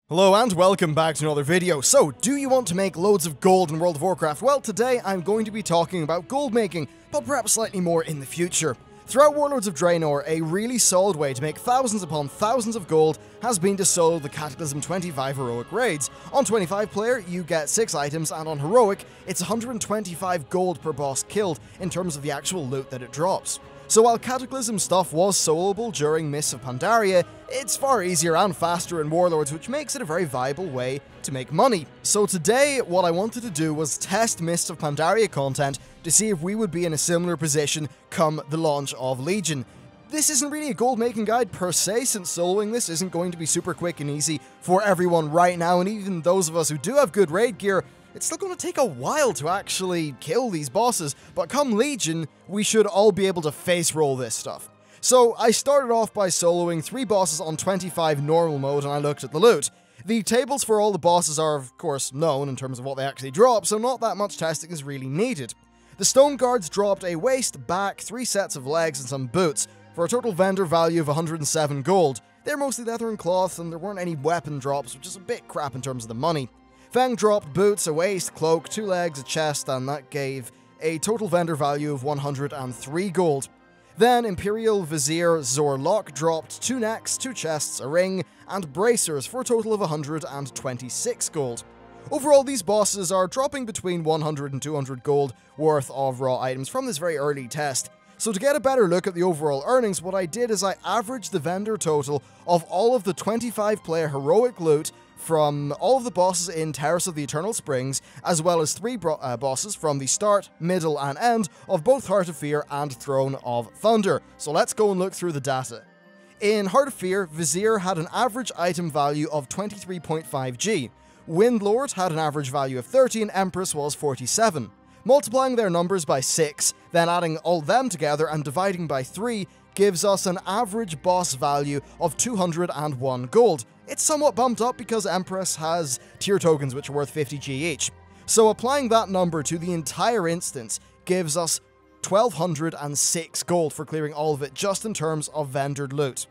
Hello and welcome back to another video. So, do you want to make loads of gold in World of Warcraft? Well, today I'm going to be talking about gold making, but perhaps slightly more in the future. Throughout Warlords of Draenor, a really solid way to make thousands upon thousands of gold has been to solo the Cataclysm 25 heroic raids. On 25 player, you get 6 items, and on heroic, it's 125 gold per boss killed in terms of the actual loot that it drops. So while Cataclysm stuff was soloable during Mists of Pandaria, it's far easier and faster in Warlords, which makes it a very viable way to make money. So today, what I wanted to do was test Mists of Pandaria content to see if we would be in a similar position come the launch of Legion. This isn't really a gold making guide per se, since soloing this isn't going to be super quick and easy for everyone right now, and even those of us who do have good raid gear, it's still going to take a while to actually kill these bosses, but come Legion, we should all be able to face roll this stuff. So I started off by soloing 3 bosses on 25 normal mode, and I looked at the loot. The tables for all the bosses are of course known in terms of what they actually drop, so not that much testing is really needed. The Stone Guards dropped a waist, back, 3 sets of legs and some boots, for a total vendor value of 107 gold. They're mostly leather and cloth, and there weren't any weapon drops, which is a bit crap in terms of the money. Feng dropped boots, a waist, cloak, 2 legs, a chest, and that gave a total vendor value of 103 gold. Then Imperial Vizier Zorlok dropped 2 necks, 2 chests, a ring, and bracers for a total of 126 gold. Overall, these bosses are dropping between 100 and 200 gold worth of raw items from this very early test. So to get a better look at the overall earnings, what I did is I averaged the vendor total of all of the 25 player heroic loot from all of the bosses in Terrace of the Eternal Springs, as well as 3 bosses from the start, middle, and end of both Heart of Fear and Throne of Thunder. So let's go and look through the data. In Heart of Fear, Vizier had an average item value of 23.5G. Windlord had an average value of 30 and Empress was 47. Multiplying their numbers by 6, then adding all them together and dividing by 3 gives us an average boss value of 201 gold. It's somewhat bumped up because Empress has tier tokens which are worth 50G each. So applying that number to the entire instance gives us 1206 gold for clearing all of it just in terms of vendored loot.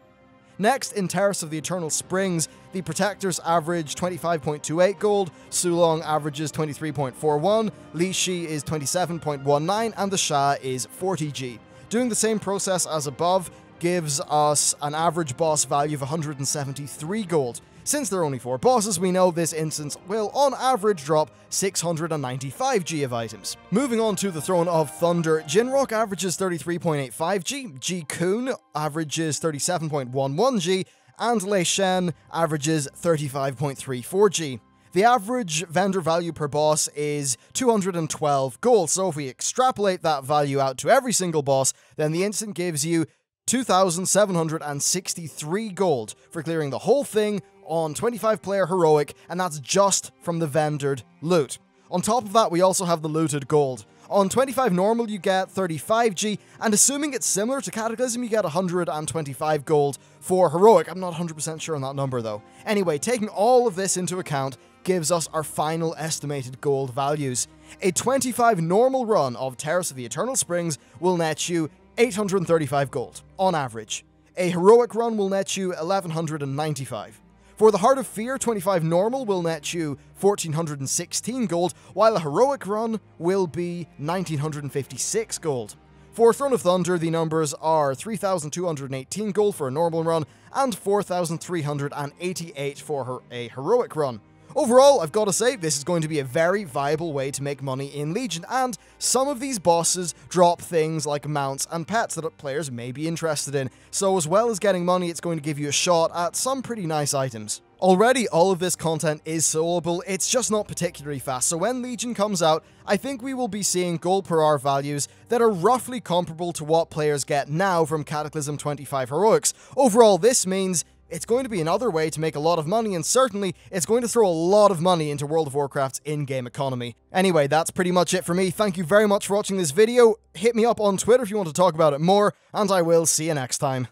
Next, in Terrace of the Eternal Springs, the Protectors average 25.28 gold, Sulong averages 23.41, Li Shi is 27.19, and the Sha is 40G. Doing the same process as above gives us an average boss value of 173 gold. Since there are only 4 bosses, we know this instance will on average drop 695G of items. Moving on to the Throne of Thunder, Jinrock averages 33.85G, Ji Kun averages 37.11G, and Lei Shen averages 35.34G. The average vendor value per boss is 212 gold, so if we extrapolate that value out to every single boss, then the instant gives you 2,763 gold for clearing the whole thing on 25 player heroic, and that's just from the vendored loot. On top of that, we also have the looted gold. On 25 normal, you get 35G, and assuming it's similar to Cataclysm, you get 125 gold for heroic. I'm not 100% sure on that number though. Anyway, taking all of this into account gives us our final estimated gold values. A 25 normal run of Terrace of the Eternal Springs will net you 835 gold, on average. A heroic run will net you 1195. For the Heart of Fear, 25 normal will net you 1416 gold, while a heroic run will be 1956 gold. For Throne of Thunder, the numbers are 3218 gold for a normal run, and 4388 for a heroic run. Overall, I've got to say, this is going to be a very viable way to make money in Legion, and some of these bosses drop things like mounts and pets that players may be interested in, so as well as getting money, it's going to give you a shot at some pretty nice items. Already, all of this content is soloable, it's just not particularly fast, so when Legion comes out, I think we will be seeing gold per hour values that are roughly comparable to what players get now from Cataclysm 25 Heroics. Overall, this means it's going to be another way to make a lot of money, and certainly it's going to throw a lot of money into World of Warcraft's in-game economy. Anyway, that's pretty much it for me. Thank you very much for watching this video. Hit me up on Twitter if you want to talk about it more, and I will see you next time.